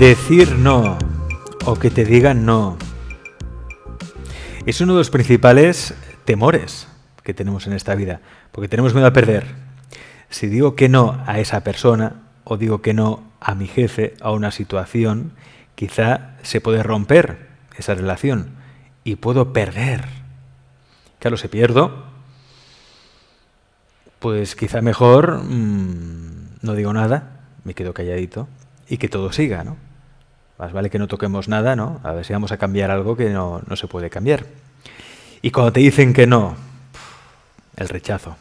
Decir no o que te digan no es uno de los principales temores que tenemos en esta vida, porque tenemos miedo a perder. Si digo que no a esa persona o digo que no a mi jefe, a una situación, quizá se puede romper esa relación y puedo perder. Claro, si pierdo, pues quizá mejor no digo nada, me quedo calladito y que todo siga, ¿no? Más vale que no toquemos nada, ¿no? A ver si vamos a cambiar algo que no se puede cambiar. Y cuando te dicen que no, el rechazo.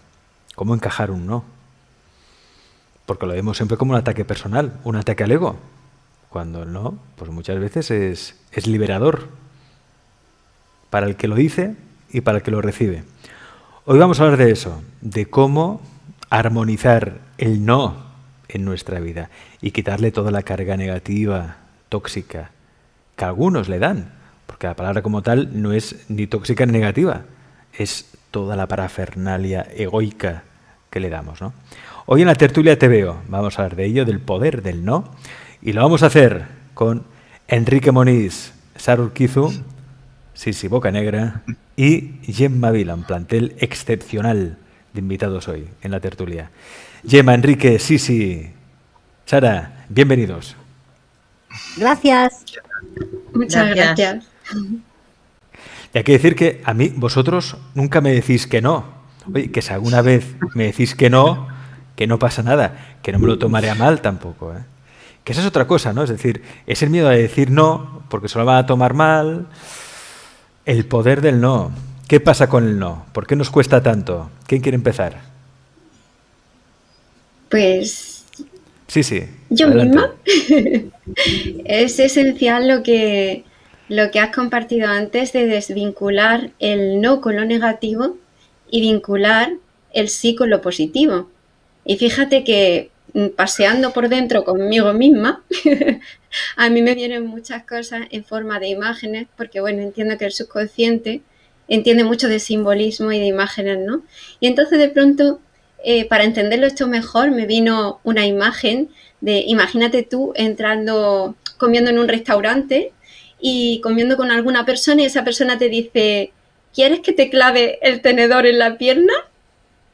¿Cómo encajar un no? Porque lo vemos siempre como un ataque personal, un ataque al ego. Cuando el no, pues muchas veces es liberador para el que lo dice y para el que lo recibe. Hoy vamos a hablar de eso, de cómo armonizar el no en nuestra vida y quitarle toda la carga negativa, tóxica, que algunos le dan, porque la palabra como tal no es ni tóxica ni negativa, es toda la parafernalia egoica que le damos, ¿no? Hoy en la tertulia te veo, vamos a hablar de ello, del poder del no, y lo vamos a hacer con Enrique Moniz, Sara Urquizu, Sisi Bocanegra y Gemma Vila, un plantel excepcional de invitados hoy en la tertulia. Gemma, Enrique, Sisi, Sara, bienvenidos. Gracias. Muchas gracias. Y hay que decir que a mí, vosotros nunca me decís que no. Oye, que si alguna vez me decís que no pasa nada, que no me lo tomaré a mal tampoco, ¿eh? Que esa es otra cosa, ¿no? Es decir, es el miedo a decir no, porque se lo van a tomar mal. El poder del no. ¿Qué pasa con el no? ¿Por qué nos cuesta tanto? ¿Quién quiere empezar? Pues... Sí. Yo adelante. misma. Es esencial lo que has compartido antes de desvincular el no con lo negativo y vincular el sí con lo positivo. Y fíjate que paseando por dentro conmigo misma, a mí me vienen muchas cosas en forma de imágenes, porque bueno, entiendo que el subconsciente entiende mucho de simbolismo y de imágenes, ¿no? Y entonces de pronto, para entenderlo esto mejor, me vino una imagen de, imagínate tú comiendo en un restaurante y comiendo con alguna persona y esa persona te dice, ¿quieres que te clave el tenedor en la pierna?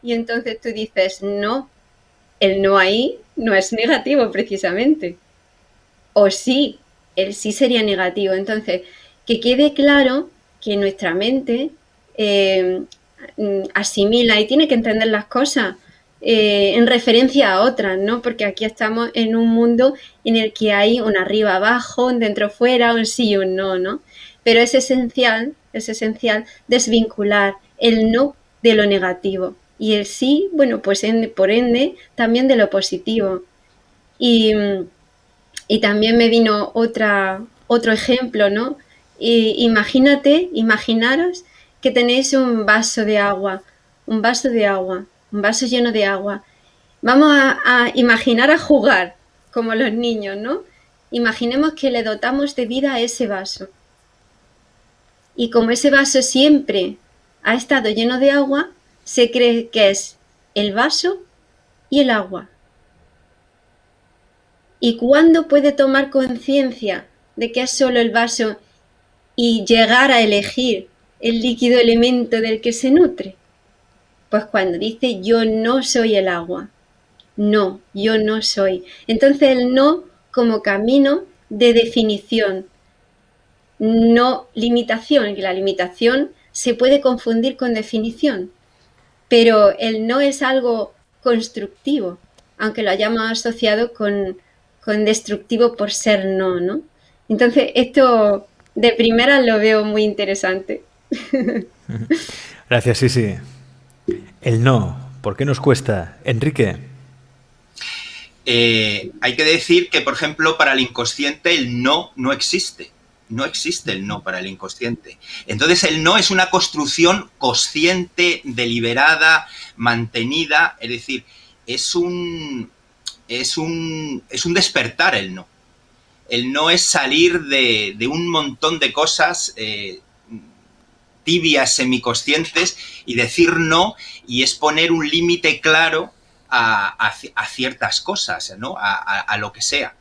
Y entonces tú dices, no, el no ahí no es negativo precisamente. O sí, el sí sería negativo. Entonces, que quede claro que nuestra mente asimila y tiene que entender las cosas en referencia a otras, ¿no? Porque aquí estamos en un mundo en el que hay un arriba abajo, un dentro fuera, un sí y un no, ¿no? Pero es esencial desvincular el no de lo negativo y el sí, bueno, pues por ende también de lo positivo. Y también me vino otro ejemplo, ¿no? Imaginaros que tenéis un vaso lleno de agua. Vamos a imaginar a jugar como los niños, ¿no? Imaginemos que le dotamos de vida a ese vaso. Y como ese vaso siempre ha estado lleno de agua, se cree que es el vaso y el agua. ¿Y cuándo puede tomar conciencia de que es solo el vaso y llegar a elegir el líquido elemento del que se nutre? Pues cuando dice yo no soy el agua. No, yo no soy. Entonces el no como camino de definición, no limitación, y la limitación se puede confundir con definición, pero el no es algo constructivo, aunque lo hayamos asociado con destructivo por ser no, ¿no? Entonces esto de primera lo veo muy interesante. Gracias, sí. El no, ¿por qué nos cuesta? Enrique. Hay que decir que, por ejemplo, para el inconsciente el no existe. No existe el no para el inconsciente. Entonces el no es una construcción consciente, deliberada, mantenida, es decir, es un despertar el no. El no es salir de un montón de cosas tibias, semiconscientes, y decir no, y es poner un límite claro a ciertas cosas, ¿no? A lo que sea.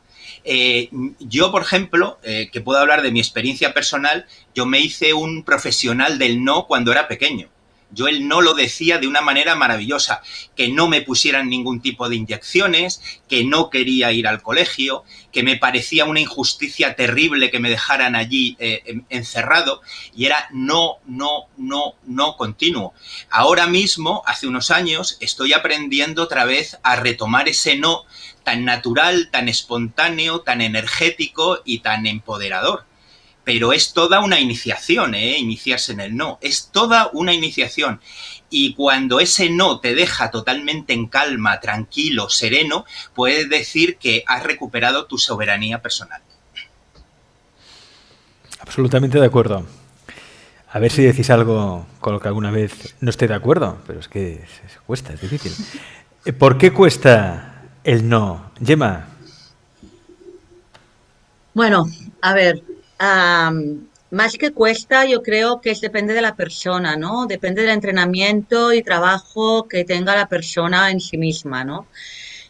Yo, por ejemplo, que puedo hablar de mi experiencia personal, yo me hice un profesional del no cuando era pequeño. Yo el no lo decía de una manera maravillosa, que no me pusieran ningún tipo de inyecciones, que no quería ir al colegio, que me parecía una injusticia terrible que me dejaran allí encerrado, y era no continuo. Ahora mismo, hace unos años, estoy aprendiendo otra vez a retomar ese no tan natural, tan espontáneo, tan energético y tan empoderador. Pero es toda una iniciación, iniciarse en el no. Es toda una iniciación. Y cuando ese no te deja totalmente en calma, tranquilo, sereno, puedes decir que has recuperado tu soberanía personal. Absolutamente de acuerdo. A ver si decís algo con lo que alguna vez no esté de acuerdo, pero es que cuesta, es difícil. ¿Por qué cuesta el no? Gemma. Bueno, a ver, más que cuesta, yo creo que depende de la persona, ¿no? Depende del entrenamiento y trabajo que tenga la persona en sí misma, ¿no?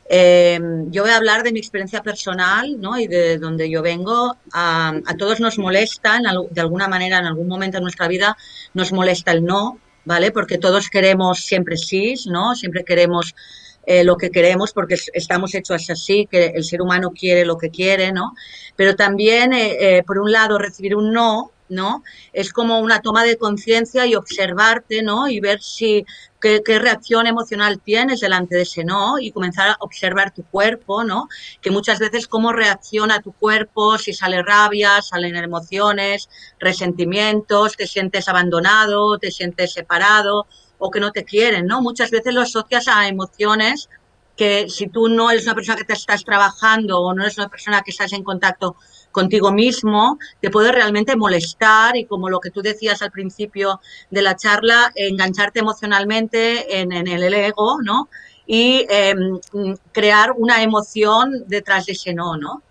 Yo voy a hablar de mi experiencia personal, ¿no? Y de donde yo vengo. A todos nos molesta, de alguna manera, en algún momento de nuestra vida, nos molesta el no, ¿vale? Porque todos queremos siempre sí, ¿no? Siempre queremos lo que queremos porque estamos hechos así, que el ser humano quiere lo que quiere, ¿no? Pero también, por un lado, recibir un no, ¿no? Es como una toma de conciencia y observarte, ¿no? Y ver qué reacción emocional tienes delante de ese no y comenzar a observar tu cuerpo, ¿no? Que muchas veces cómo reacciona tu cuerpo, si sale rabia, salen emociones, resentimientos, te sientes abandonado, te sientes separado o que no te quieren, ¿no? Muchas veces lo asocias a emociones que si tú no eres una persona que te estás trabajando o no eres una persona que estás en contacto contigo mismo, te puede realmente molestar y como lo que tú decías al principio de la charla, engancharte emocionalmente en el ego, ¿no? Y crear una emoción detrás de ese no, ¿no?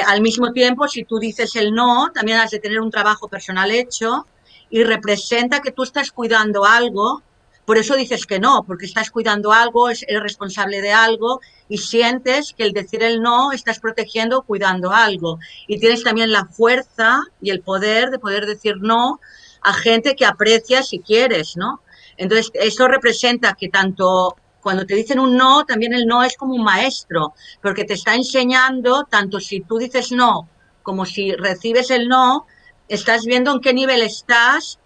Al mismo tiempo, si tú dices el no, también has de tener un trabajo personal hecho y representa que tú estás cuidando algo. Por eso dices que no, porque estás cuidando algo, eres responsable de algo y sientes que el decir el no estás protegiendo, cuidando algo. Y tienes también la fuerza y el poder de poder decir no a gente que aprecias y quieres, ¿no? Entonces, eso representa que tanto cuando te dicen un no, también el no es como un maestro, porque te está enseñando, tanto si tú dices no como si recibes el no, estás viendo en qué nivel estás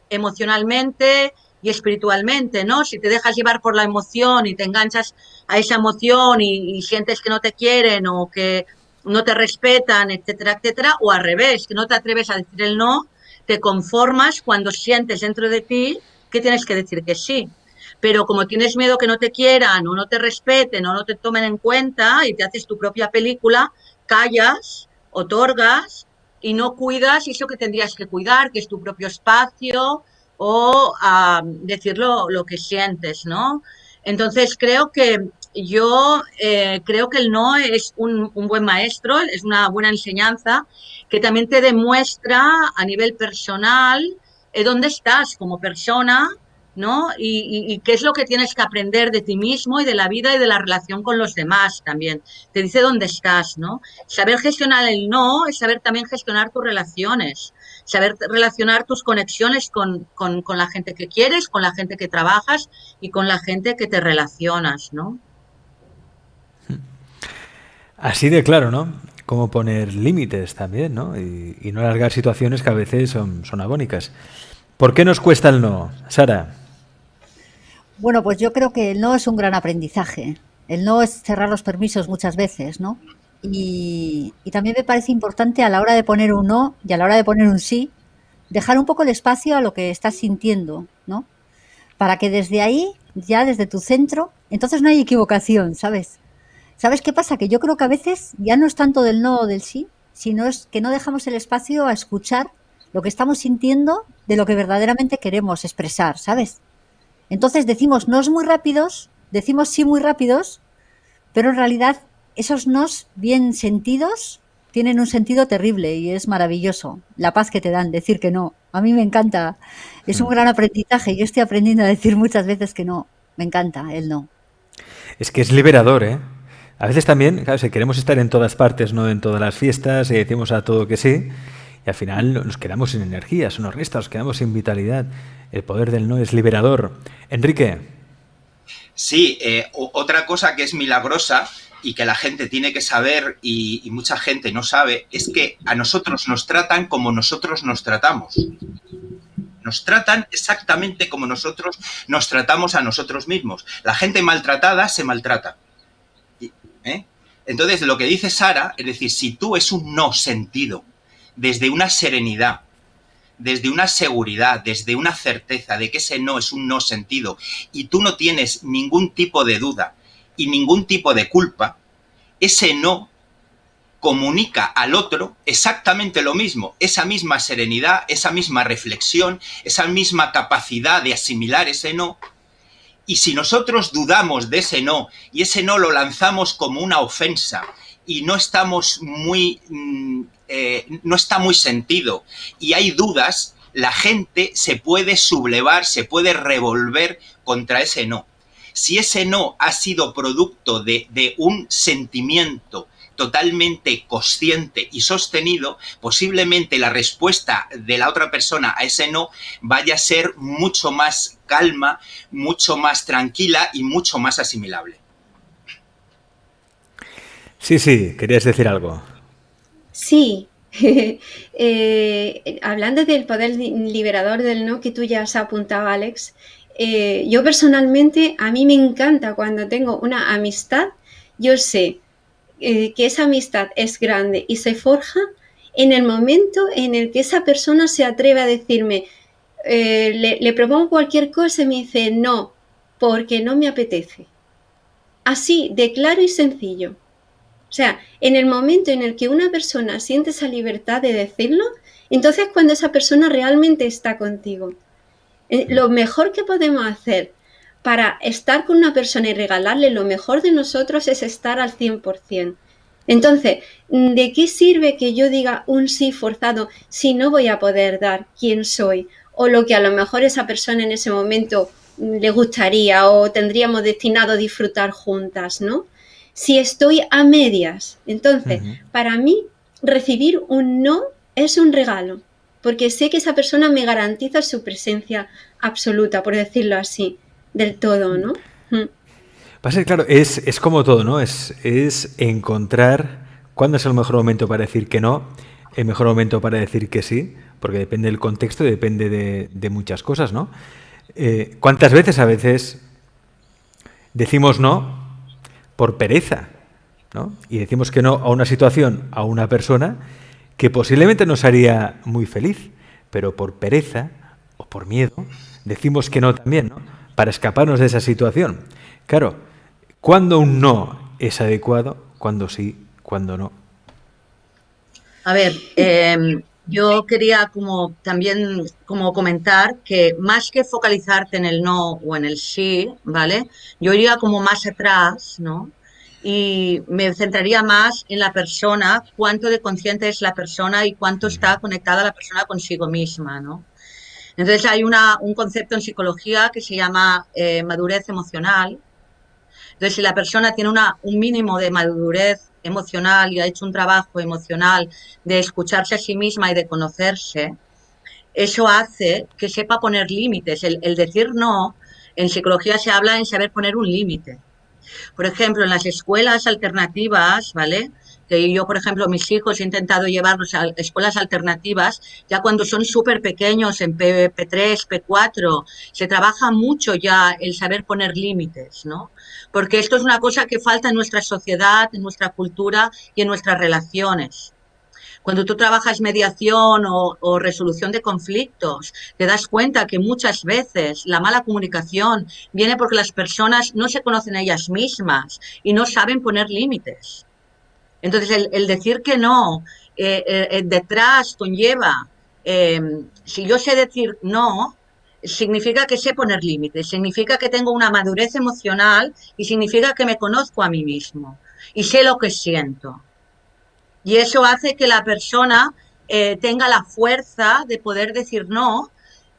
emocionalmente y espiritualmente, ¿no? Si te dejas llevar por la emoción y te enganchas a esa emoción y sientes que no te quieren o que no te respetan, etcétera, etcétera, o al revés, que no te atreves a decir el no, te conformas cuando sientes dentro de ti que tienes que decir que sí. Pero como tienes miedo que no te quieran o no te respeten o no te tomen en cuenta y te haces tu propia película, callas, otorgas y no cuidas eso que tendrías que cuidar, que es tu propio espacio o decir lo que sientes, ¿no? Entonces creo que creo que el no es un buen maestro, es una buena enseñanza que también te demuestra a nivel personal dónde estás como persona, ¿no? Y qué es lo que tienes que aprender de ti mismo y de la vida y de la relación con los demás también. Te dice dónde estás, ¿no? Saber gestionar el no es saber también gestionar tus relaciones, saber relacionar tus conexiones con la gente que quieres, con la gente que trabajas y con la gente que te relacionas, ¿no? Así de claro, ¿no? Cómo poner límites también, ¿no? Y no alargar situaciones que a veces son agónicas. ¿Por qué nos cuesta el no, Sara? Bueno, pues yo creo que el no es un gran aprendizaje. El no es cerrar los permisos muchas veces, ¿no? Y también me parece importante a la hora de poner un no y a la hora de poner un sí, dejar un poco el espacio a lo que estás sintiendo, ¿no? Para que desde ahí, ya desde tu centro, entonces no hay equivocación, ¿sabes? ¿Sabes qué pasa? Que yo creo que a veces ya no es tanto del no o del sí, sino es que no dejamos el espacio a escuchar lo que estamos sintiendo de lo que verdaderamente queremos expresar, ¿sabes? Entonces decimos nos muy rápidos, decimos sí muy rápidos, pero en realidad esos nos bien sentidos tienen un sentido terrible y es maravilloso. La paz que te dan, decir que no. A mí me encanta. Es un gran aprendizaje. Yo estoy aprendiendo a decir muchas veces que no. Me encanta el no. Es que es liberador, ¿eh? A veces también, claro, si queremos estar en todas partes, no en todas las fiestas, y decimos a todo que sí, y al final nos quedamos sin energía, eso nos resta, nos quedamos sin vitalidad. El poder del no es liberador. Enrique. Sí, otra cosa que es milagrosa y que la gente tiene que saber y mucha gente no sabe es que a nosotros nos tratan como nosotros nos tratamos. Nos tratan exactamente como nosotros nos tratamos a nosotros mismos. La gente maltratada se maltrata. Entonces, lo que dice Sara, es decir, si tú es un no sentido desde una serenidad, desde una seguridad, desde una certeza de que ese no es un no sentido y tú no tienes ningún tipo de duda y ningún tipo de culpa, ese no comunica al otro exactamente lo mismo, esa misma serenidad, esa misma reflexión, esa misma capacidad de asimilar ese no. Y si nosotros dudamos de ese no y ese no lo lanzamos como una ofensa y no estamos no está muy sentido y hay dudas, la gente se puede sublevar, se puede revolver contra ese no. Si ese no ha sido producto de un sentimiento totalmente consciente y sostenido, posiblemente la respuesta de la otra persona a ese no vaya a ser mucho más calma, mucho más tranquila y mucho más asimilable. Sí, querías decir algo. Sí, hablando del poder liberador del no que tú ya has apuntado, Alex, yo personalmente, a mí me encanta cuando tengo una amistad, yo sé que esa amistad es grande y se forja en el momento en el que esa persona se atreve a decirme, le propongo cualquier cosa y me dice no, porque no me apetece. Así, de claro y sencillo. O sea, en el momento en el que una persona siente esa libertad de decirlo, entonces cuando esa persona realmente está contigo. Lo mejor que podemos hacer para estar con una persona y regalarle lo mejor de nosotros es estar al 100%. Entonces, ¿de qué sirve que yo diga un sí forzado si no voy a poder dar quién soy? O lo que a lo mejor esa persona en ese momento le gustaría o tendríamos destinado a disfrutar juntas, ¿no? Si estoy a medias. Entonces, para mí, recibir un no es un regalo, porque sé que esa persona me garantiza su presencia absoluta, por decirlo así, del todo, ¿no? Pasa que, claro, es como todo, ¿no? Es encontrar cuándo es el mejor momento para decir que no, el mejor momento para decir que sí, porque depende del contexto y depende de muchas cosas, ¿no? ¿Cuántas veces a veces decimos no por pereza, ¿no? Y decimos que no a una situación, a una persona que posiblemente nos haría muy feliz, pero por pereza o por miedo decimos que no también, ¿no? Para escaparnos de esa situación. Claro, ¿cuándo un no es adecuado? ¿Cuándo sí? ¿Cuándo no? A ver, yo quería también comentar que más que focalizarte en el no o en el sí, ¿vale? Yo iría como más atrás, ¿no? Y me centraría más en la persona, cuánto de consciente es la persona y cuánto está conectada la persona consigo misma, ¿no? Entonces hay un concepto en psicología que se llama madurez emocional. Entonces, si la persona tiene un mínimo de madurez emocional y ha hecho un trabajo emocional de escucharse a sí misma y de conocerse, eso hace que sepa poner límites. El decir no, en psicología se habla en saber poner un límite. Por ejemplo, en las escuelas alternativas, ¿vale? Que yo, por ejemplo, mis hijos he intentado llevarlos a escuelas alternativas, ya cuando son súper pequeños, en P3, P4, se trabaja mucho ya el saber poner límites, ¿no? Porque esto es una cosa que falta en nuestra sociedad, en nuestra cultura y en nuestras relaciones. Cuando tú trabajas mediación o resolución de conflictos, te das cuenta que muchas veces la mala comunicación viene porque las personas no se conocen a ellas mismas y no saben poner límites. Entonces, el decir que no detrás conlleva, si yo sé decir no, significa que sé poner límites, significa que tengo una madurez emocional y significa que me conozco a mí mismo y sé lo que siento. Y eso hace que la persona tenga la fuerza de poder decir no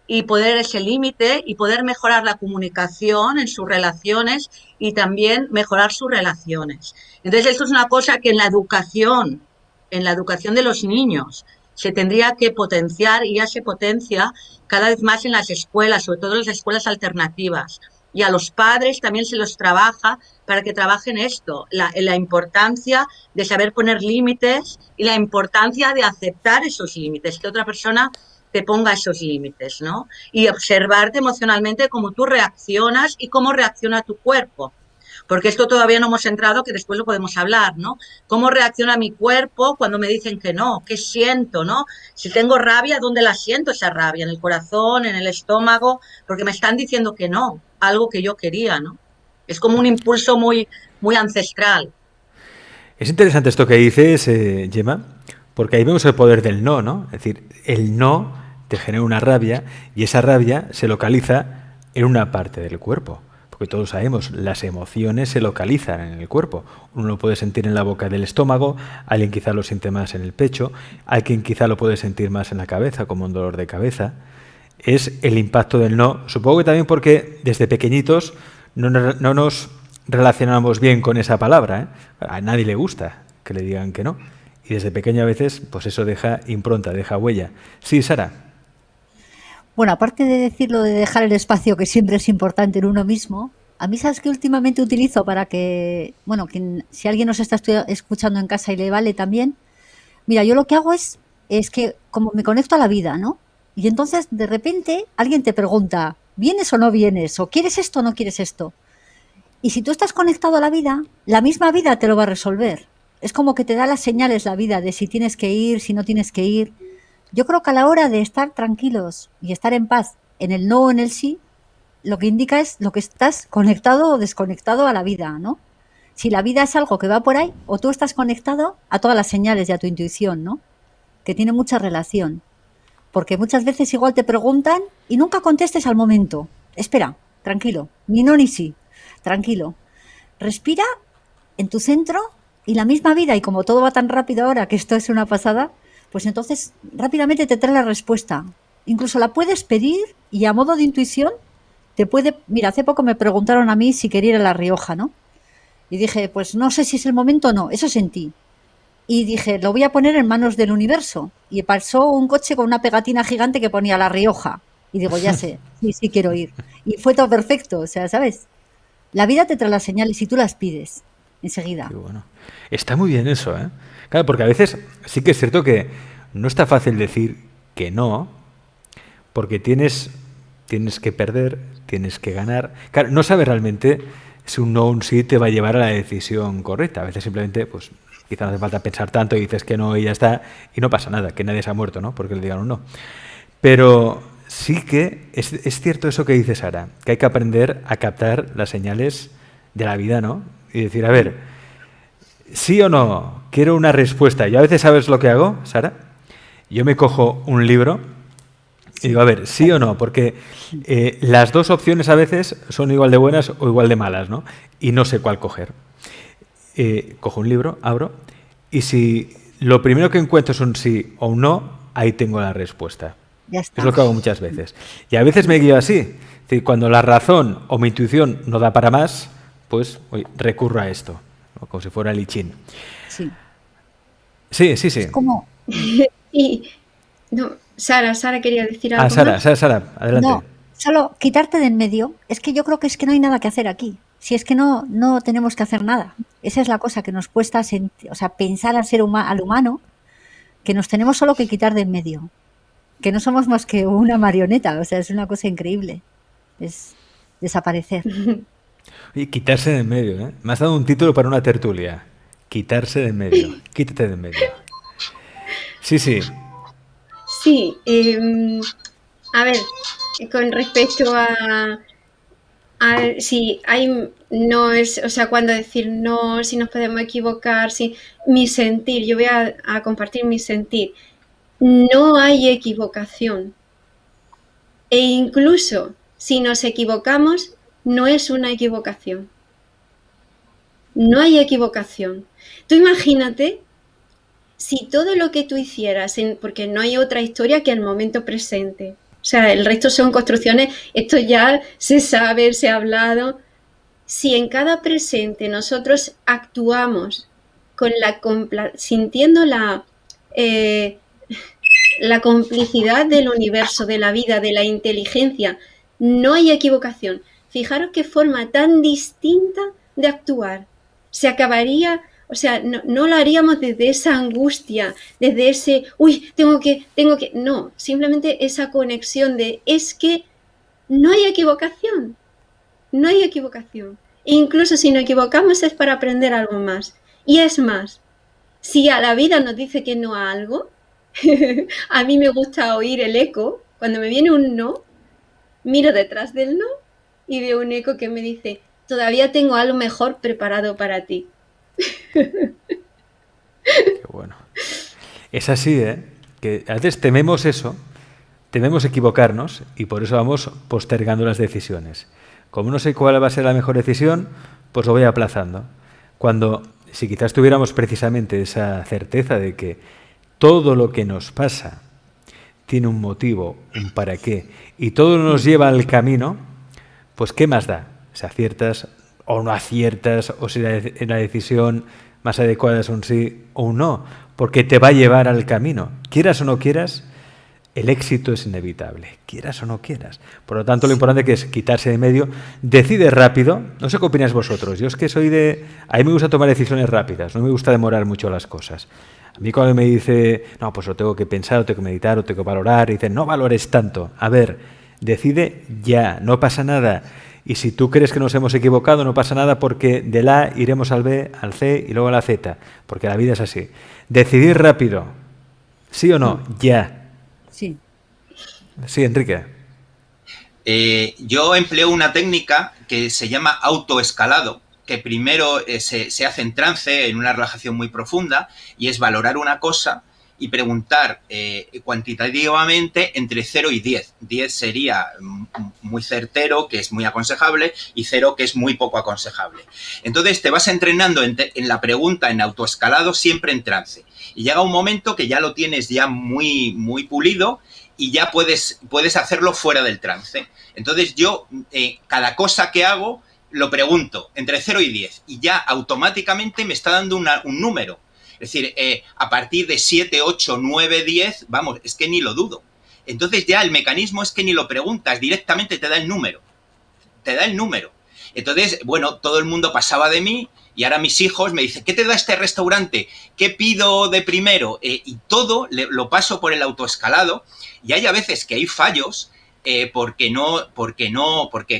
y poner ese límite y poder mejorar la comunicación en sus relaciones y también mejorar sus relaciones. Entonces, esto es una cosa que en la educación de los niños, se tendría que potenciar y ya se potencia cada vez más en las escuelas, sobre todo en las escuelas alternativas. Y a los padres también se los trabaja para que trabajen esto, la importancia de saber poner límites y la importancia de aceptar esos límites, que otra persona te ponga esos límites, ¿no? Y observarte emocionalmente cómo tú reaccionas y cómo reacciona tu cuerpo. Porque esto todavía no hemos entrado, que después lo podemos hablar, ¿no? ¿Cómo reacciona mi cuerpo cuando me dicen que no? ¿Qué siento, no? Si tengo rabia, ¿dónde la siento esa rabia? ¿En el corazón, en el estómago? Porque me están diciendo que no, algo que yo quería, ¿no? Es como un impulso muy ancestral. Es interesante esto que dices, Gemma, porque ahí vemos el poder del no, ¿no? Es decir, el no te genera una rabia y esa rabia se localiza en una parte del cuerpo. Porque todos sabemos, las emociones se localizan en el cuerpo. Uno lo puede sentir en la boca del estómago, alguien quizá lo siente más en el pecho, alguien quizá lo puede sentir más en la cabeza, como un dolor de cabeza. Es el impacto del no. Supongo que también porque desde pequeñitos no nos relacionamos bien con esa palabra, ¿eh? A nadie le gusta que le digan que no. Y desde pequeño a veces, pues eso deja impronta, deja huella. Sí, Sara. Bueno, aparte de decirlo de dejar el espacio que siempre es importante en uno mismo, a mí sabes que últimamente utilizo para que, bueno, si alguien nos está escuchando en casa y le vale también, mira, yo lo que hago es que como me conecto a la vida, ¿no? Y entonces de repente alguien te pregunta, ¿vienes o no vienes? ¿O quieres esto o no quieres esto? Y si tú estás conectado a la misma vida te lo va a resolver. Es como que te da las señales la vida de si tienes que ir, si no tienes que ir. Yo creo que a la hora de estar tranquilos y estar en paz en el no o en el sí, lo que indica es lo que estás conectado o desconectado a la vida, ¿no? Si la vida es algo que va por ahí, o tú estás conectado a todas las señales y a tu intuición, ¿no? Que tiene mucha relación. Porque muchas veces igual te preguntan y nunca contestes al momento. Espera, tranquilo, ni no ni sí, tranquilo. Respira en tu centro y la misma vida, y como todo va tan rápido ahora que esto es una pasada, pues entonces rápidamente te trae la respuesta. Incluso la puedes pedir y a modo de intuición te puede... Mira, hace poco me preguntaron a mí si quería ir a La Rioja, ¿no? Y dije, pues no sé si es el momento o no, eso sentí. Y dije, lo voy a poner en manos del universo. Y pasó un coche con una pegatina gigante que ponía La Rioja. Y digo, ya sé, sí quiero ir. Y fue todo perfecto, o sea, ¿sabes? La vida te trae las señales y tú las pides enseguida. Qué bueno. Está muy bien eso, ¿eh? Claro, porque a veces sí que es cierto que no está fácil decir que no, porque tienes que perder, tienes que ganar. Claro, no sabes realmente si un no o un sí te va a llevar a la decisión correcta. A veces simplemente, pues, quizá no hace falta pensar tanto y dices que no y ya está, y no pasa nada, que nadie se ha muerto, ¿no? Porque le digan un no. Pero sí que es cierto eso que dice Sara, que hay que aprender a captar las señales de la vida, ¿no? Y decir, a ver, sí o no, quiero una respuesta. Yo a veces, ¿sabes lo que hago, Sara? Yo me cojo un libro y digo, a ver, sí o no, porque las dos opciones a veces son igual de buenas o igual de malas, ¿no? Y no sé cuál coger. Cojo un libro, abro, y si lo primero que encuentro es un sí o un no, ahí tengo la respuesta. Ya está. Es lo que hago muchas veces. Y a veces me guío así. Es decir, cuando la razón o mi intuición no da para más, pues recurro a esto, ¿no? Como si fuera el I Ching. Sí. Sí. Es como... Y no, Sara quería decir algo Sara, más. Sara, adelante. No, solo quitarte de en medio. Es que yo creo que no hay nada que hacer aquí. Si es que no tenemos que hacer nada. Esa es la cosa que nos cuesta pensar al humano, que nos tenemos solo que quitar de en medio. Que no somos más que una marioneta. O sea, es una cosa increíble. Es desaparecer. Y quitarse de en medio, ¿eh? Me has dado un título para una tertulia. Quitarse de en medio. Quítate de en medio. Sí. Sí, a ver, con respecto a si hay, no es, o sea, cuando decir no, si nos podemos equivocar, si mi sentir, yo voy a compartir mi sentir. No hay equivocación. E incluso si nos equivocamos, no es una equivocación. No hay equivocación. Tú imagínate si todo lo que tú hicieras, porque no hay otra historia que el momento presente, O sea, el resto son construcciones, esto ya se sabe, se ha hablado. Si en cada presente nosotros actuamos con sintiendo la complicidad del universo, de la vida, de la inteligencia, no hay equivocación. Fijaros qué forma tan distinta de actuar. Se acabaría, o sea, no lo haríamos desde esa angustia, desde ese, uy, tengo que, no, simplemente esa conexión de, es que no hay equivocación, no hay equivocación. E incluso si nos equivocamos es para aprender algo más. Y es más, si a la vida nos dice que no a algo, a mí me gusta oír el eco. Cuando me viene un no, miro detrás del no y veo un eco que me dice, todavía tengo algo mejor preparado para ti. Qué bueno. Es así, ¿eh? Que a veces tememos eso, tememos equivocarnos y por eso vamos postergando las decisiones. Como no sé cuál va a ser la mejor decisión, pues lo voy aplazando. Cuando, si quizás tuviéramos precisamente esa certeza de que todo lo que nos pasa tiene un motivo, un para qué, y todo nos lleva al camino, pues ¿qué más da? Si aciertas o no aciertas, o si la decisión más adecuada es un sí o un no, porque te va a llevar al camino. Quieras o no quieras, el éxito es inevitable, quieras o no quieras. Por lo tanto, lo importante que es quitarse de medio, decide rápido. No sé qué opináis vosotros. Yo es que soy de... A mí me gusta tomar decisiones rápidas, no me gusta demorar mucho las cosas. A mí cuando me dice, no, pues lo tengo que pensar, lo tengo que meditar, lo tengo que valorar, y dicen, no valores tanto. A ver, decide ya, no pasa nada. Y si tú crees que nos hemos equivocado, no pasa nada porque del A iremos al B, al C y luego a la Z, porque la vida es así. Decidir rápido, ¿sí o no? Ya. Sí. Sí, Enrique. Yo empleo una técnica que se llama autoescalado, que primero se hace en trance, en una relajación muy profunda, y es valorar una cosa y preguntar cuantitativamente entre 0 y 10. 10 sería muy certero, que es muy aconsejable, y 0, que es muy poco aconsejable. Entonces te vas entrenando en la pregunta en autoescalado siempre en trance. Y llega un momento que ya lo tienes ya muy, muy pulido y ya puedes hacerlo fuera del trance. Entonces yo, cada cosa que hago, lo pregunto entre 0 y 10 y ya automáticamente me está dando un número. Es decir, a partir de 7, 8, 9, 10, vamos, es que ni lo dudo. Entonces ya el mecanismo es que ni lo preguntas, directamente te da el número. Te da el número. Entonces, bueno, todo el mundo pasaba de mí y ahora mis hijos me dicen, ¿qué te da este restaurante? ¿Qué pido de primero? Y todo lo paso por el autoescalado y hay a veces que hay fallos porque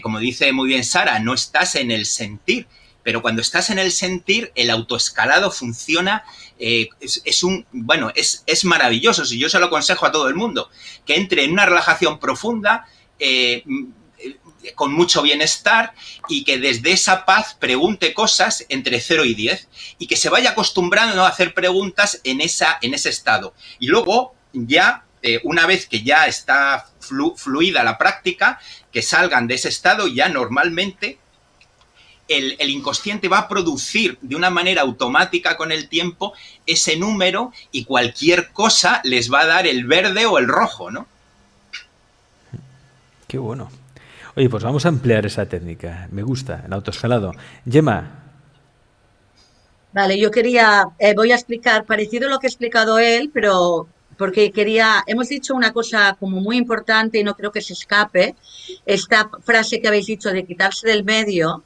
como dice muy bien Sara, no estás en el sentir. Pero cuando estás en el sentir, el autoescalado funciona, es maravilloso. Si yo se lo aconsejo a todo el mundo, que entre en una relajación profunda, con mucho bienestar y que desde esa paz pregunte cosas entre 0 y 10 y que se vaya acostumbrando a hacer preguntas en ese estado. Y luego ya, una vez que ya está fluida la práctica, que salgan de ese estado, ya normalmente el inconsciente va a producir de una manera automática con el tiempo ese número y cualquier cosa les va a dar el verde o el rojo, ¿no? Qué bueno. Oye, pues vamos a emplear esa técnica. Me gusta, el autoescalado. Gemma. Vale, voy a explicar parecido a lo que ha explicado él, pero porque hemos dicho una cosa como muy importante y no creo que se escape, esta frase que habéis dicho de quitarse del medio.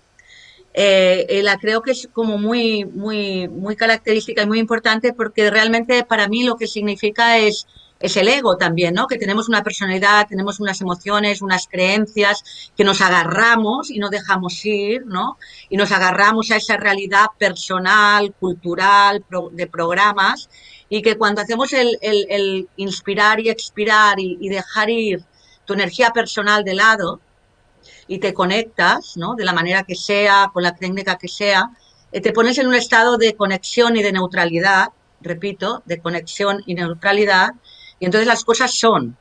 La creo que es como muy, muy, muy característica y muy importante porque realmente para mí lo que significa es el ego también, ¿no? Que tenemos una personalidad, tenemos unas emociones, unas creencias que nos agarramos y no dejamos ir, ¿no? Y nos agarramos a esa realidad personal, cultural, de programas y que cuando hacemos el inspirar y expirar y dejar ir tu energía personal de lado, y te conectas, ¿no? De la manera que sea, con la técnica que sea, te pones en un estado de conexión y de neutralidad, repito, de conexión y neutralidad, y entonces las cosas son.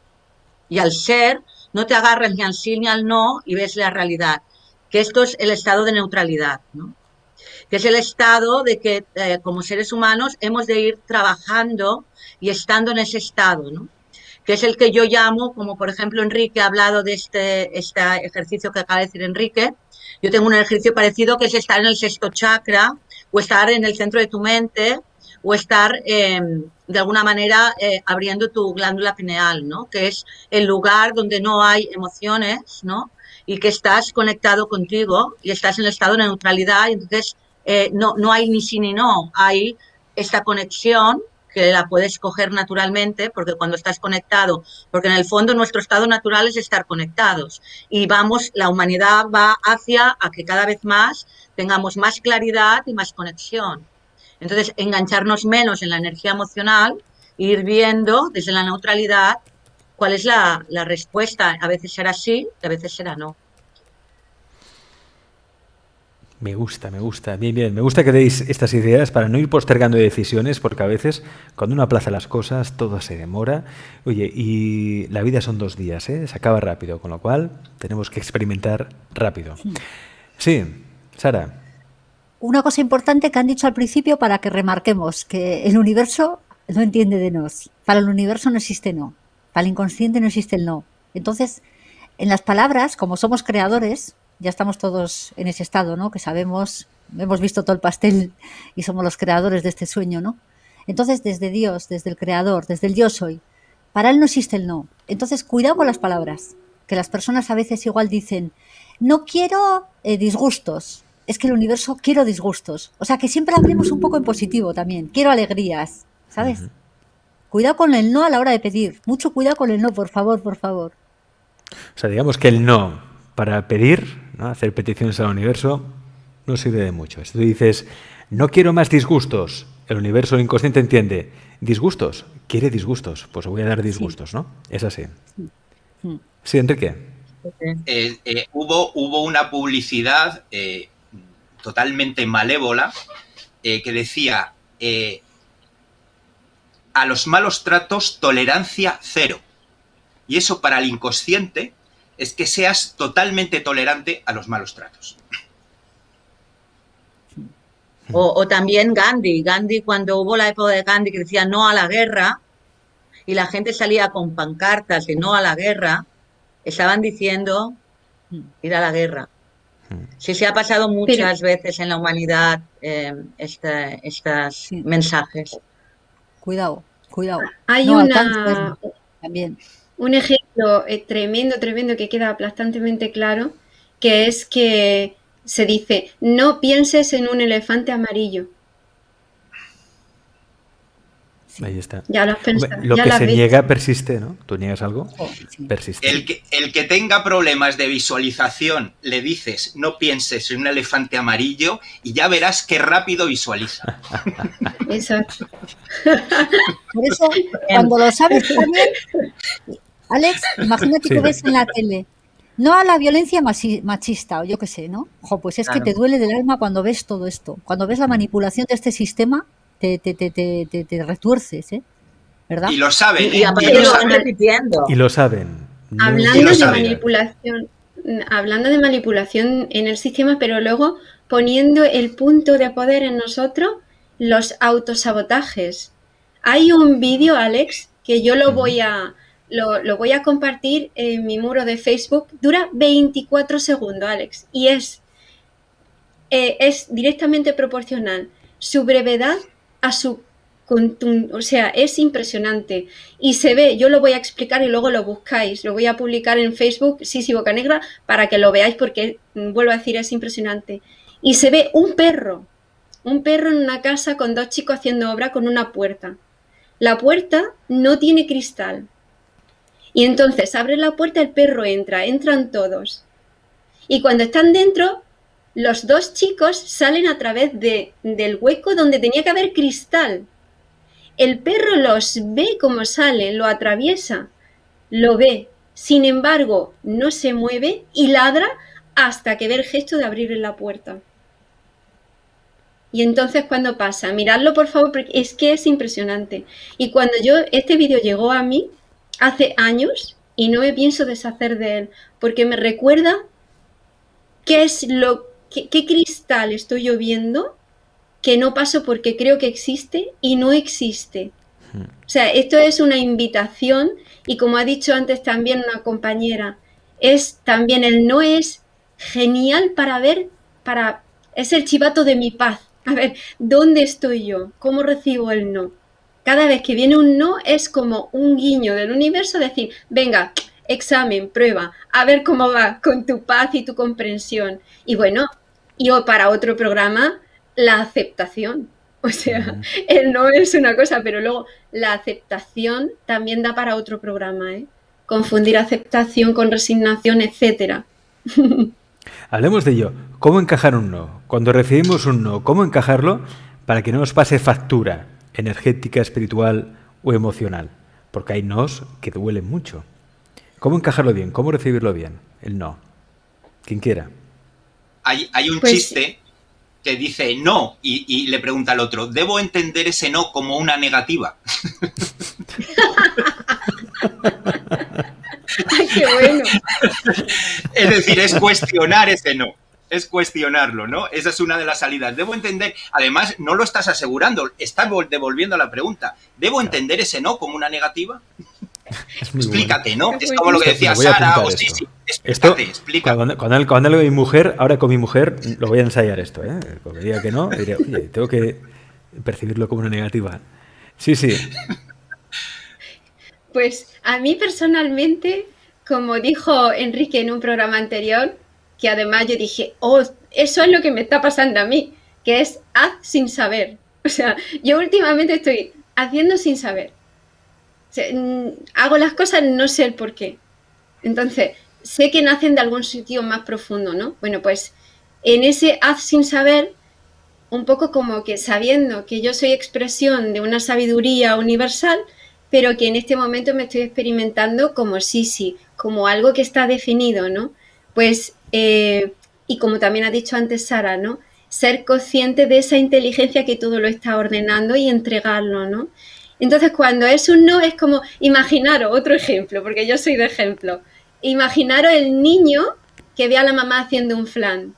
Y al ser, no te agarras ni al sí ni al no y ves la realidad. Que esto es el estado de neutralidad, ¿no? Que es el estado de que como seres humanos hemos de ir trabajando y estando en ese estado, ¿no? que es el que yo llamo, como por ejemplo Enrique ha hablado de este ejercicio que acaba de decir Enrique. Yo tengo un ejercicio parecido que es estar en el sexto chakra o estar en el centro de tu mente o estar de alguna manera abriendo tu glándula pineal, ¿no? Que es el lugar donde no hay emociones, ¿no? Y que estás conectado contigo y estás en el estado de neutralidad y entonces no hay ni sí ni no, hay esta conexión que la puedes coger naturalmente, porque cuando estás conectado, porque en el fondo nuestro estado natural es estar conectados y vamos, la humanidad va hacia a que cada vez más tengamos más claridad y más conexión. Entonces, engancharnos menos en la energía emocional e ir viendo desde la neutralidad cuál es la respuesta. A veces será sí, a veces será no. Me gusta, bien, bien. Me gusta que deis estas ideas para no ir postergando decisiones, porque a veces cuando uno aplaza las cosas todo se demora. Oye, y la vida son 2 días, ¿eh? Se acaba rápido, con lo cual tenemos que experimentar rápido. Sí, Sara. Una cosa importante que han dicho al principio para que remarquemos, que el universo no entiende de nos. Para el universo no existe no. Para el inconsciente no existe el no. Entonces, en las palabras, como somos creadores, ya estamos todos en ese estado, ¿no? Que sabemos, hemos visto todo el pastel y somos los creadores de este sueño, ¿no? Entonces, desde Dios, desde el creador, desde el yo soy, para él no existe el no. Entonces, cuidado con las palabras, que las personas a veces igual dicen, no quiero disgustos. Es que el universo quiero disgustos. O sea, que siempre hablemos un poco en positivo también. Quiero alegrías, ¿sabes? Cuidado con el no a la hora de pedir. Mucho cuidado con el no, por favor, por favor. O sea, digamos que el no para pedir, ¿no? Hacer peticiones al universo, no sirve de mucho. Si tú dices, no quiero más disgustos, el universo, el inconsciente entiende, disgustos, quiere disgustos, pues voy a dar disgustos, ¿no? Es así. Sí, Enrique. Hubo una publicidad totalmente malévola que decía a los malos tratos tolerancia 0. Y eso para el inconsciente es que seas totalmente tolerante a los malos tratos. O también Gandhi, cuando hubo la época de Gandhi que decía no a la guerra y la gente salía con pancartas de no a la guerra, estaban diciendo ir a la guerra. Sí, se ha pasado muchas veces en la humanidad estos mensajes. Cuidado, cuidado. Hay no, también. Un ejemplo tremendo que queda aplastantemente claro, que es que se dice, no pienses en un elefante amarillo. Ahí está. Ya lo has pensado. Lo que se niega persiste, ¿no? ¿Tú niegas algo? Sí. Persiste. El que tenga problemas de visualización, le dices, no pienses en un elefante amarillo y ya verás qué rápido visualiza. Exacto. Por eso, cuando lo sabes también, Alex, imagínate que ves en la tele, no a la violencia machista, o yo qué sé, ¿no? Pues es que te duele del alma cuando ves todo esto. Cuando ves la manipulación de este sistema, te retuerces, ¿eh? ¿Verdad? Y lo saben, y aparte lo van repitiendo. Y lo saben. Hablando de manipulación en el sistema, pero luego poniendo el punto de poder en nosotros, los autosabotajes. Hay un vídeo, Alex, que yo lo voy a compartir en mi muro de Facebook. Dura 24 segundos, Alex, y es directamente proporcional su brevedad a su o sea, es impresionante y se ve, yo lo voy a explicar y luego lo buscáis, lo voy a publicar en Facebook, sí, Bocanegra, para que lo veáis porque, vuelvo a decir, es impresionante. Y se ve un perro en una casa con 2 chicos haciendo obra con una puerta. La puerta no tiene cristal y entonces abre la puerta, el perro entran todos y cuando están dentro, los 2 chicos salen a través del hueco donde tenía que haber cristal. El perro los ve como salen, lo atraviesa, lo ve. Sin embargo, no se mueve y ladra hasta que ve el gesto de abrir la puerta. Y entonces, ¿cuándo pasa? Miradlo, por favor, porque es que es impresionante. Y cuando este vídeo llegó a mí hace años y no me pienso deshacer de él, porque me recuerda qué cristal estoy yo viendo que no paso porque creo que existe y no existe. O sea, esto es una invitación Y como ha dicho antes también una compañera, es también el no es genial para ver, es el chivato de mi paz. A ver, ¿dónde estoy yo? ¿Cómo recibo el no? Cada vez que viene un no es como un guiño del universo, decir, venga, examen, prueba, a ver cómo va con tu paz y tu comprensión. Y bueno, y para otro programa, la aceptación. O sea, el no es una cosa, pero luego la aceptación también da para otro programa, ¿eh? Confundir aceptación con resignación, etcétera. Hablemos de ello. ¿Cómo encajar un no? Cuando recibimos un no, ¿cómo encajarlo para que no nos pase factura energética, espiritual o emocional? Porque hay nos que duelen mucho. ¿Cómo encajarlo bien? ¿Cómo recibirlo bien? El no. Quien quiera. Hay un chiste que dice no y le pregunta al otro, ¿debo entender ese no como una negativa? ¡Ay, qué bueno! Es decir, es cuestionar ese no. Es cuestionarlo, ¿no? Esa es una de las salidas. Debo entender, además, no lo estás asegurando, estás devolviendo la pregunta. ¿Debo entender ese no como una negativa? Explícate, bueno. ¿no? Es como lo que decía Sara, o sí, explícate. Cuando hablo de mi mujer, ahora con mi mujer, lo voy a ensayar esto, ¿eh? Cuando diga que no, diré, oye, tengo que percibirlo como una negativa. Sí. Pues a mí personalmente, como dijo Enrique en un programa anterior, que además yo dije, oh, eso es lo que me está pasando a mí, que es haz sin saber. O sea, yo últimamente estoy haciendo sin saber. O sea, hago las cosas, no sé el por qué. Entonces, sé que nacen de algún sitio más profundo, ¿no? Bueno, pues en ese haz sin saber, un poco como que sabiendo que yo soy expresión de una sabiduría universal, pero que en este momento me estoy experimentando como sí, como algo que está definido, ¿no? Pues, y como también ha dicho antes Sara, ¿no? Ser consciente de esa inteligencia que todo lo está ordenando y entregarlo, ¿no? Entonces, cuando es un no, es como, imaginaros, otro ejemplo, porque yo soy de ejemplo, imaginaros el niño que ve a la mamá haciendo un flan,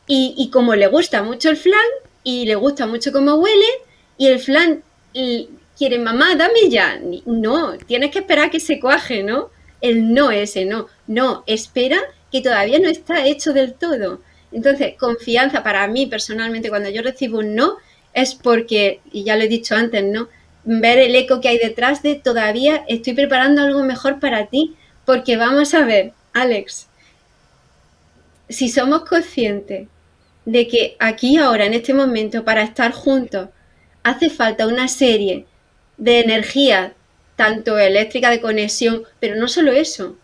y como le gusta mucho el flan, y le gusta mucho cómo huele, y el flan quiere, mamá, dame ya. No, tienes que esperar a que se cuaje, ¿no? El no ese, no, espera que todavía no está hecho del todo. Entonces, confianza para mí personalmente, cuando yo recibo un no, es porque, y ya lo he dicho antes, ¿no? Ver el eco que hay detrás de todavía estoy preparando algo mejor para ti, porque vamos a ver, Alex, si somos conscientes de que aquí ahora, en este momento, para estar juntos, hace falta una serie de energía, tanto eléctrica de conexión, pero no solo eso,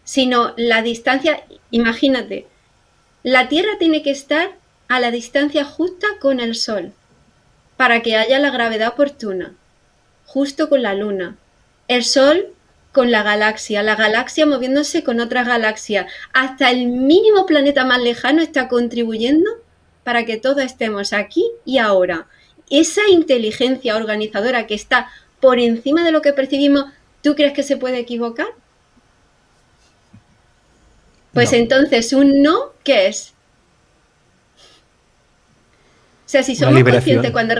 sino la distancia, imagínate, la Tierra tiene que estar a la distancia justa con el Sol, para que haya la gravedad oportuna, justo con la Luna, el Sol con la galaxia moviéndose con otra galaxia, hasta el mínimo planeta más lejano está contribuyendo para que todos estemos aquí y ahora. Esa inteligencia organizadora que está por encima de lo que percibimos, ¿tú crees que se puede equivocar? Pues no. Entonces, un no, ¿qué es? O sea, si somos conscientes cuando...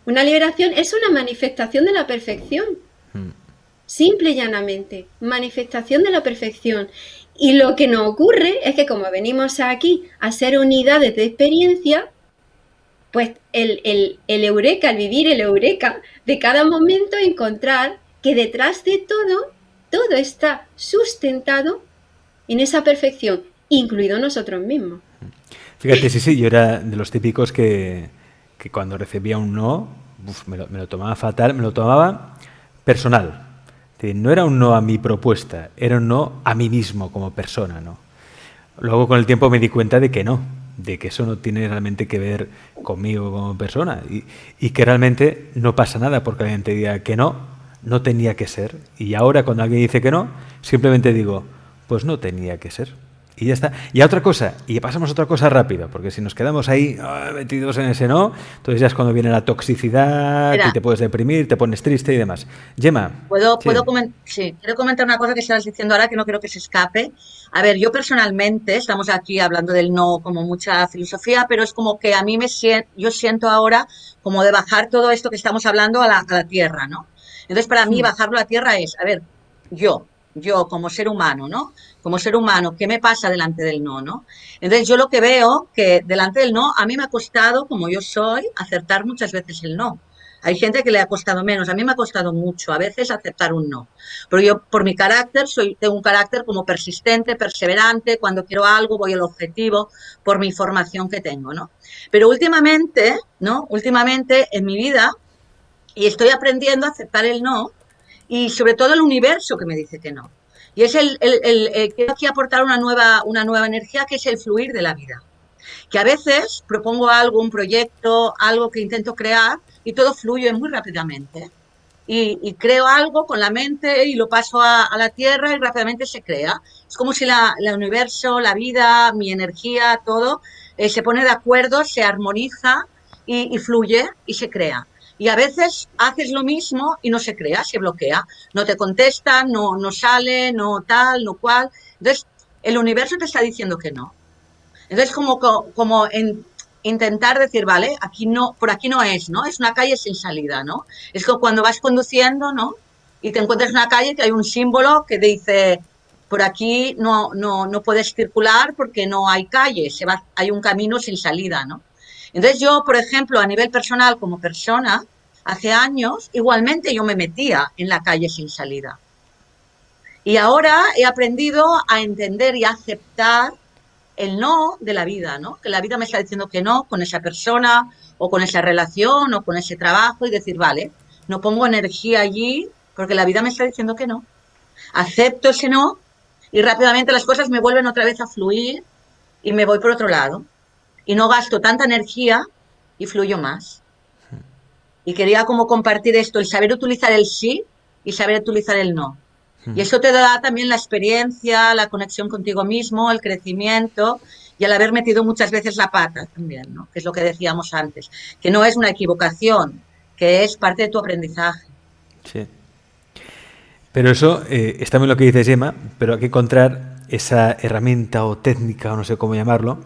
Una liberación es una manifestación de la perfección. Simple y llanamente, manifestación de la perfección. Y lo que nos ocurre es que como venimos aquí a ser unidades de experiencia, pues el eureka, el vivir el eureka de cada momento, encontrar que detrás de todo está sustentado en esa perfección, incluido nosotros mismos. Fíjate, sí, yo era de los típicos que cuando recibía un no, me lo tomaba fatal, me lo tomaba personal. No era un no a mi propuesta, era un no a mí mismo como persona, ¿no? Luego con el tiempo me di cuenta de que no, de que eso no tiene realmente que ver conmigo como persona y que realmente no pasa nada porque alguien te diga que no tenía que ser. Y ahora cuando alguien dice que no, simplemente digo, pues no tenía que ser. y ya está. Y a otra cosa, y pasamos a otra cosa rápido, porque si nos quedamos ahí metidos en ese no, entonces ya es cuando viene la toxicidad y Mira, te puedes deprimir, te pones triste y demás. Gemma, sí, sí, quiero comentar una cosa que estabas diciendo ahora que no creo que se escape. A ver, yo personalmente, estamos aquí hablando del no como mucha filosofía, pero es como que a mí yo siento ahora como de bajar todo esto que estamos hablando a la tierra, ¿no? Entonces, para mí, Mm. bajarlo a la tierra es, a ver, yo como ser humano, ¿no? Como ser humano, ¿qué me pasa delante del no, no? Entonces, yo lo que veo que delante del no, a mí me ha costado, como yo soy, acertar muchas veces el no. Hay gente que le ha costado menos, a mí me ha costado mucho a veces aceptar un no. Pero yo, por mi carácter, tengo un carácter como persistente, perseverante, cuando quiero algo voy al objetivo, por mi formación que tengo, ¿no? Pero últimamente, ¿no? Últimamente en mi vida, y estoy aprendiendo a aceptar el no, y sobre todo el universo que me dice que no. Y es quiero aquí aportar una nueva energía que es el fluir de la vida. Que a veces propongo algo, un proyecto, algo que intento crear y todo fluye muy rápidamente. Y creo algo con la mente y lo paso a la tierra y rápidamente se crea. Es como si el universo, la vida, mi energía, todo se pone de acuerdo, se armoniza y fluye y se crea. Y a veces haces lo mismo y no se crea, se bloquea. No te contestan, no sale, no tal, no cual. Entonces, el universo te está diciendo que no. Entonces, intentar decir, vale, aquí no, por aquí no es, ¿no? Es una calle sin salida, ¿no? Es como cuando vas conduciendo, ¿no? Y te encuentras en una calle que hay un símbolo que dice, por aquí no puedes circular porque no hay calle, hay un camino sin salida, ¿no? Entonces yo, por ejemplo, a nivel personal como persona, hace años, igualmente yo me metía en la calle sin salida. Y ahora he aprendido a entender y a aceptar el no de la vida, ¿no? Que la vida me está diciendo que no con esa persona o con esa relación o con ese trabajo y decir, vale, no pongo energía allí porque la vida me está diciendo que no. Acepto ese no y rápidamente las cosas me vuelven otra vez a fluir y me voy por otro lado. Y no gasto tanta energía y fluyo más. Y quería como compartir esto, el saber utilizar el sí y saber utilizar el no. Y eso te da también la experiencia, la conexión contigo mismo, el crecimiento y el haber metido muchas veces la pata también, ¿no? Que es lo que decíamos antes, que no es una equivocación, que es parte de tu aprendizaje. sí. Pero eso está bien lo que dice Gemma, pero hay que encontrar esa herramienta o técnica, o no sé cómo llamarlo,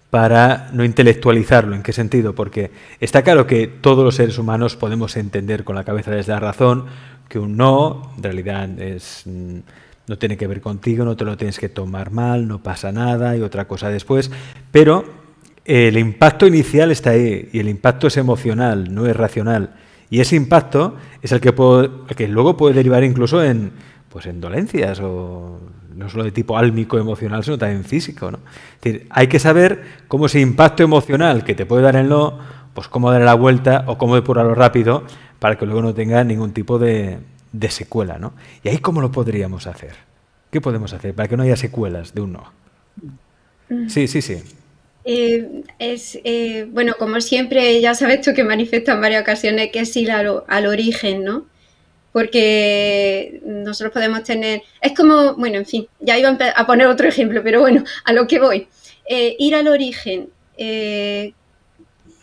para no intelectualizarlo. ¿En qué sentido? Porque está claro que todos los seres humanos podemos entender con la cabeza desde la razón que un no, en realidad no tiene que ver contigo, no te lo tienes que tomar mal, no pasa nada y otra cosa después, pero el impacto inicial está ahí y el impacto es emocional, no es racional. Y ese impacto es el que luego puede derivar incluso en dolencias, o no solo de tipo álmico emocional, sino también físico, ¿no? Es decir, hay que saber cómo ese impacto emocional que te puede dar el no, pues cómo darle la vuelta o cómo depurarlo rápido para que luego no tenga ningún tipo de secuela, ¿no? Y ahí, ¿cómo lo podríamos hacer? ¿Qué podemos hacer para que no haya secuelas de un no? Sí. Bueno, como siempre, ya sabes tú que manifiesta en varias ocasiones que es ir al origen, ¿no? Porque nosotros podemos tener... Es como, bueno, en fin, ya iba a poner otro ejemplo, pero bueno, a lo que voy. Ir al origen,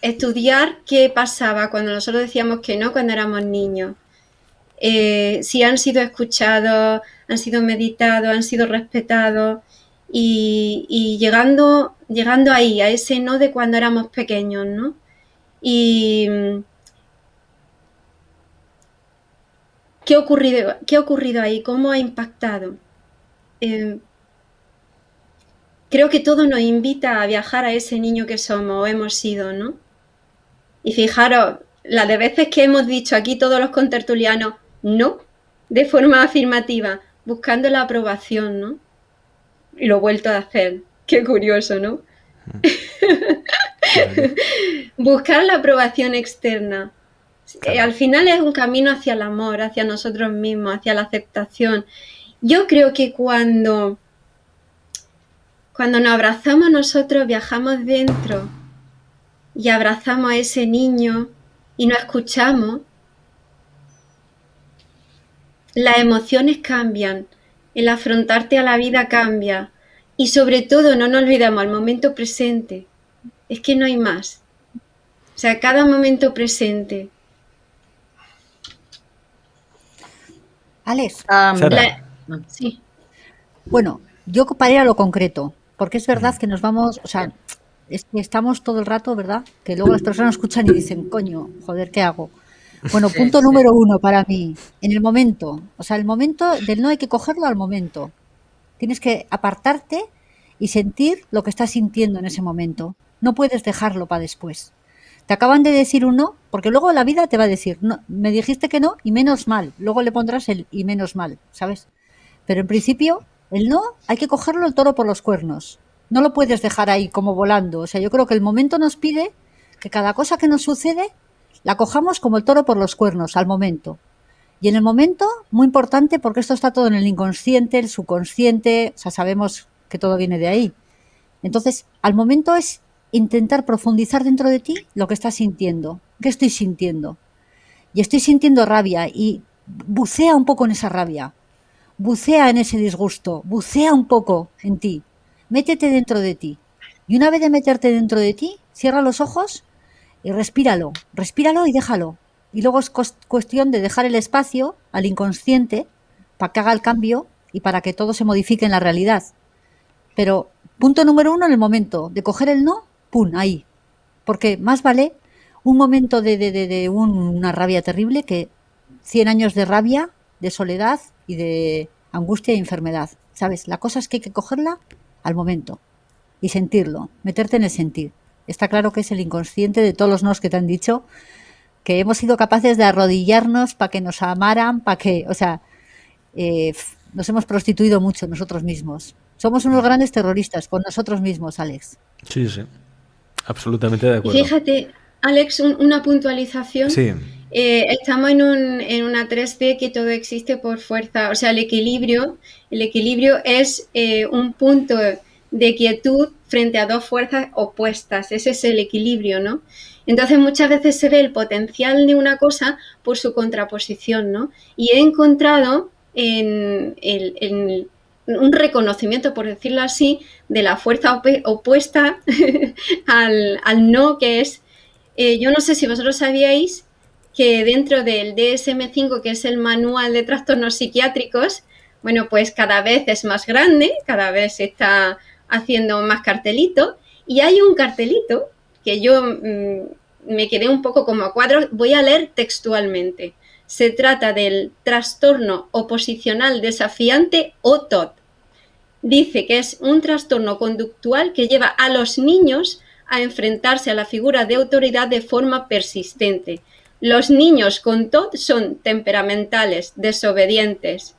estudiar qué pasaba cuando nosotros decíamos que no cuando éramos niños. Si han sido escuchados, han sido meditados, han sido respetados y llegando ahí, a ese no de cuando éramos pequeños, ¿no? Y ¿qué ha ocurrido ahí? ¿Cómo ha impactado? Creo que todo nos invita a viajar a ese niño que somos o hemos sido, ¿no? Y fijaros, la de veces que hemos dicho aquí todos los contertulianos no, de forma afirmativa, buscando la aprobación, ¿no? Y lo he vuelto a hacer. Qué curioso, ¿no? Buscar la aprobación externa. Claro. Al final es un camino hacia el amor, hacia nosotros mismos, hacia la aceptación. Yo creo que cuando nos abrazamos nosotros, viajamos dentro y abrazamos a ese niño y nos escuchamos, las emociones cambian, el afrontarte a la vida cambia Y sobre todo, no nos olvidamos, el momento presente. Es que no hay más. O sea, cada momento presente. Alex, Sara. Sí. bueno, yo para ir a lo concreto, porque es verdad que nos vamos, o sea, es que estamos todo el rato, ¿verdad? Que luego las personas escuchan y dicen, coño, joder, ¿qué hago? Bueno, Sí, punto sí. número uno para mí, en el momento, o sea, el momento del no hay que cogerlo al momento. Tienes que apartarte y sentir lo que estás sintiendo en ese momento. No puedes dejarlo para después. Te acaban de decir un no, porque luego la vida te va a decir, no, me dijiste que no y menos mal. Luego le pondrás el y menos mal, ¿sabes? Pero en principio, el no hay que cogerlo el toro por los cuernos. No lo puedes dejar ahí como volando. O sea, yo creo que el momento nos pide que cada cosa que nos sucede la cojamos como el toro por los cuernos, al momento. Y en el momento, muy importante, porque esto está todo en el inconsciente, el subconsciente, o sea, sabemos que todo viene de ahí. Entonces, al momento es intentar profundizar dentro de ti lo que estás sintiendo. ¿Qué estoy sintiendo? Y estoy sintiendo rabia y bucea un poco en esa rabia, bucea en ese disgusto, bucea un poco en ti, métete dentro de ti. Y una vez de meterte dentro de ti, cierra los ojos y respíralo y déjalo. Y luego es cuestión de dejar el espacio al inconsciente para que haga el cambio y para que todo se modifique en la realidad. Pero punto número uno en el momento de coger el no, ¡pum! Ahí. Porque más vale un momento de una rabia terrible que 100 años de rabia, de soledad y de angustia y enfermedad. ¿Sabes? La cosa es que hay que cogerla al momento y sentirlo, meterte en el sentir. Está claro que es el inconsciente de todos los nos que te han dicho, que hemos sido capaces de arrodillarnos para que nos amaran, para que, o sea, nos hemos prostituido mucho nosotros mismos. Somos unos grandes terroristas con nosotros mismos, Alex. Sí, sí. Absolutamente de Y acuerdo. fíjate, Alex, una puntualización. Sí. Estamos en una 3D que todo existe por fuerza. O sea, el equilibrio es un punto de quietud frente a dos fuerzas opuestas. Ese es el equilibrio, ¿no? Entonces muchas veces se ve el potencial de una cosa por su contraposición, ¿no? Y he encontrado en un reconocimiento, por decirlo así, de la fuerza opuesta al no, que es, yo no sé si vosotros sabíais que dentro del DSM-5, que es el manual de trastornos psiquiátricos, bueno, pues cada vez es más grande, cada vez se está haciendo más cartelito, y hay un cartelito que yo me quedé un poco como a cuadros, voy a leer textualmente. Se trata del trastorno oposicional desafiante o TOD. Dice que es un trastorno conductual que lleva a los niños a enfrentarse a la figura de autoridad de forma persistente. Los niños con TOD son temperamentales, desobedientes,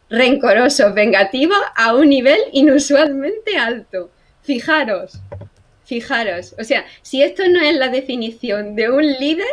rencorosos, vengativos a un nivel inusualmente alto. Fijaros, o sea, si esto no es la definición de un líder,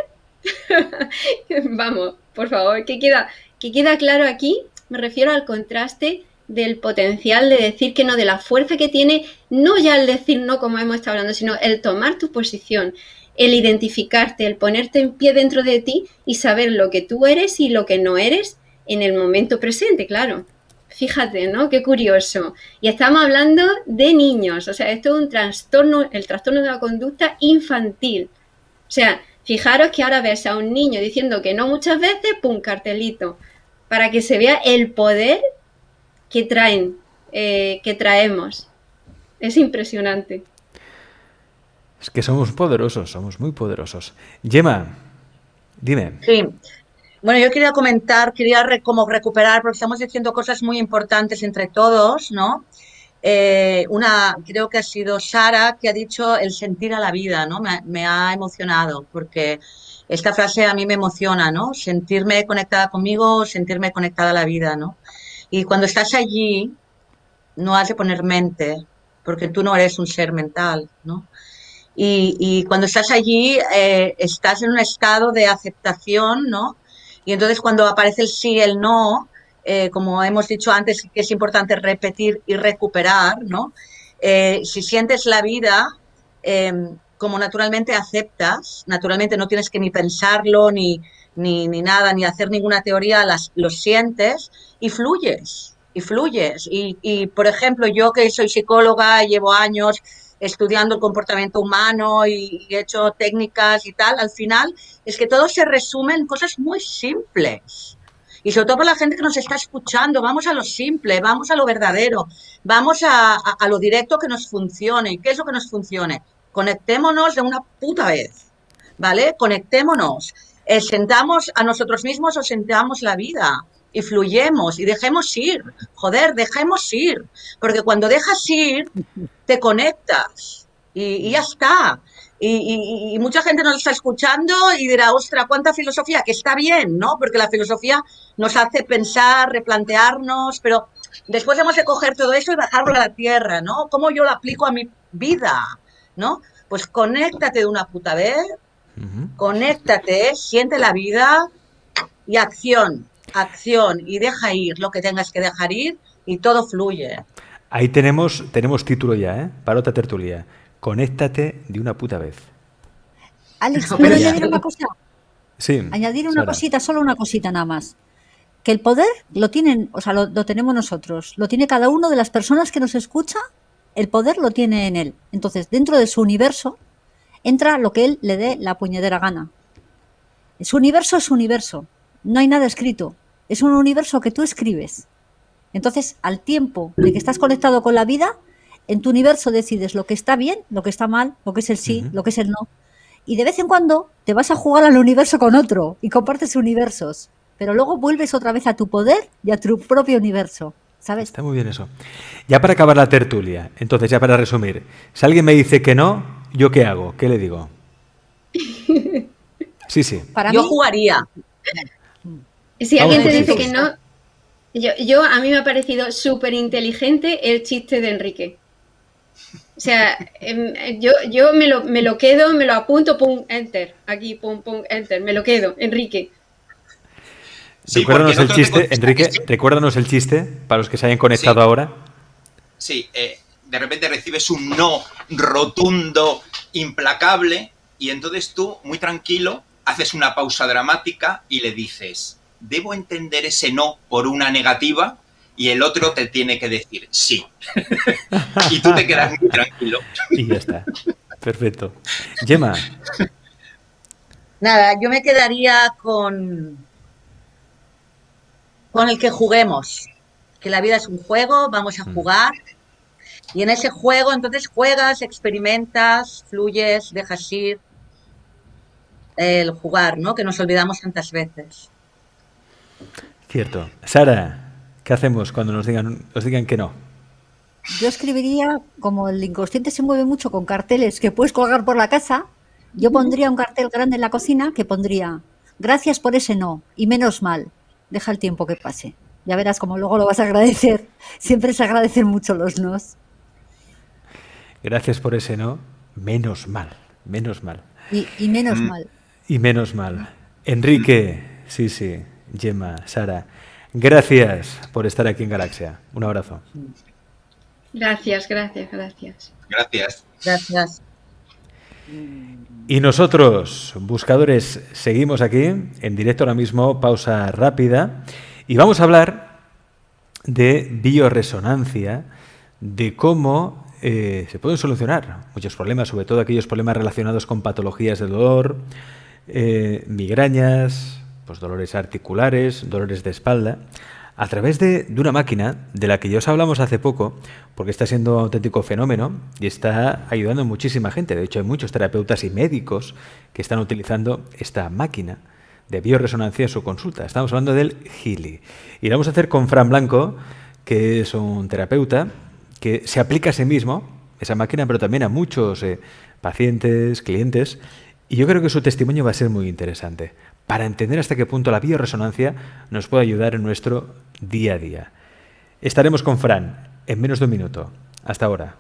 vamos, por favor, que queda claro aquí, me refiero al contraste del potencial de decir que no, de la fuerza que tiene, no ya el decir no como hemos estado hablando, sino el tomar tu posición, el identificarte, el ponerte en pie dentro de ti y saber lo que tú eres y lo que no eres en el momento presente, claro. Fíjate, ¿no? Qué curioso. Y estamos hablando de niños, o sea, esto es un trastorno, el trastorno de la conducta infantil. O sea, fijaros que ahora ves a un niño diciendo que no muchas veces, ¡pum!, cartelito, para que se vea el poder que traemos. Es impresionante. Es que somos poderosos, somos muy poderosos. Gemma, dime. Sí. Bueno, yo quería comentar, como recuperar, porque estamos diciendo cosas muy importantes entre todos, ¿no? Creo que ha sido Sara que ha dicho el sentir a la vida, ¿no? Me ha emocionado, porque esta frase a mí me emociona, ¿no? Sentirme conectada conmigo, sentirme conectada a la vida, ¿no? Y cuando estás allí, no has de poner mente, porque tú no eres un ser mental, ¿no? Y cuando estás allí, estás en un estado de aceptación, ¿no? Y entonces cuando aparece el sí, el no, como hemos dicho antes, que es importante repetir y recuperar, ¿no? Si sientes la vida como naturalmente aceptas, naturalmente no tienes que ni pensarlo, ni nada, ni hacer ninguna teoría, lo sientes y fluyes. y fluyes. Y, por ejemplo, yo que soy psicóloga, llevo años estudiando el comportamiento humano y he hecho técnicas y tal, al final es que todo se resume en cosas muy simples. Y sobre todo para la gente que nos está escuchando, vamos a lo simple, vamos a lo verdadero, vamos a lo directo que nos funcione. ¿Y qué es lo que nos funcione? Conectémonos de una puta vez, ¿vale? Conectémonos. Sentamos a nosotros mismos o sentamos la vida y fluyemos y dejemos ir. Joder, dejemos ir. Porque cuando dejas ir, te conectas y ya está. Y mucha gente nos está escuchando y dirá, ostra, cuánta filosofía, que está bien, ¿no? Porque la filosofía nos hace pensar, replantearnos, pero después hemos de coger todo eso y bajarlo a la tierra, ¿no? ¿Cómo yo lo aplico a mi vida, ¿no? Pues conéctate de una puta vez, conéctate, siente la vida y acción, y deja ir lo que tengas que dejar ir y todo fluye. Ahí tenemos título ya, ¿eh? Para otra tertulia. Conéctate de una puta vez. Alex, No, ¿puedo pero ya. añadir una cosa? Sí, Añadir una Sara. cosita, solo una cosita nada más. Que el poder lo tienen, o sea, lo tenemos nosotros, lo tiene cada uno de las personas que nos escucha, el poder lo tiene en él. Entonces, dentro de su universo, entra lo que él le dé la puñetera gana. Su universo es su universo, no hay nada escrito, es un universo que tú escribes. Entonces, al tiempo de que estás conectado con la vida, en tu universo decides lo que está bien, lo que está mal, lo que es el sí, lo que es el no. Y de vez en cuando te vas a jugar al universo con otro y compartes universos. Pero luego vuelves otra vez a tu poder y a tu propio universo, ¿sabes? Está muy bien eso. Ya para acabar la tertulia, entonces ya para resumir, si alguien me dice que no, ¿yo qué hago? ¿Qué le digo? Sí. Para Yo mí, jugaría. Si Vamos alguien te con dice chicos. que no, yo a mí me ha parecido súper inteligente el chiste de Enrique. O sea, yo me lo quedo, me lo apunto, pum, enter. Aquí, pum, enter. Me lo quedo, Enrique. Sí, Recuérdanos porque el no te chiste, contestas. Enrique, recuérdanos el chiste para los que se hayan conectado Sí. ahora. Sí, de repente recibes un no rotundo, implacable, y entonces tú, muy tranquilo, haces una pausa dramática y le dices, ¿debo entender ese no por una negativa? Y el otro te tiene que decir sí. Y tú te quedas muy tranquilo. Y ya está. Perfecto. Gemma, Nada, yo me quedaría con el que juguemos. Que la vida es un juego, vamos a jugar. Y en ese juego, entonces juegas, experimentas, fluyes, dejas ir. El jugar, ¿no? Que nos olvidamos tantas veces. cierto. Sara, ¿qué hacemos cuando nos digan que no? yo escribiría, como el inconsciente se mueve mucho con carteles que puedes colgar por la casa, yo pondría un cartel grande en la cocina que pondría, gracias por ese no, y menos mal, deja el tiempo que pase. Ya verás como luego lo vas a agradecer. Siempre se agradecen mucho los nos. Gracias por ese no. Menos mal. Y menos mal. Y menos mal. Enrique, sí, Gemma, Sara, gracias por estar aquí en Galaxia. Un abrazo. Gracias. Gracias. Gracias. Y nosotros, buscadores, seguimos aquí, en directo ahora mismo, pausa rápida, y vamos a hablar de bioresonancia, de cómo se pueden solucionar muchos problemas, sobre todo aquellos problemas relacionados con patologías del dolor, migrañas, pues dolores articulares, dolores de espalda, a través de una máquina de la que ya os hablamos hace poco, porque está siendo un auténtico fenómeno y está ayudando a muchísima gente. De hecho, hay muchos terapeutas y médicos que están utilizando esta máquina de bioresonancia en su consulta. Estamos hablando del Healy. Y lo vamos a hacer con Fran Blanco, que es un terapeuta que se aplica a sí mismo esa máquina, pero también a muchos pacientes, clientes. Y yo creo que su testimonio va a ser muy interesante para entender hasta qué punto la bioresonancia nos puede ayudar en nuestro día a día. Estaremos con Fran en menos de un minuto. Hasta ahora.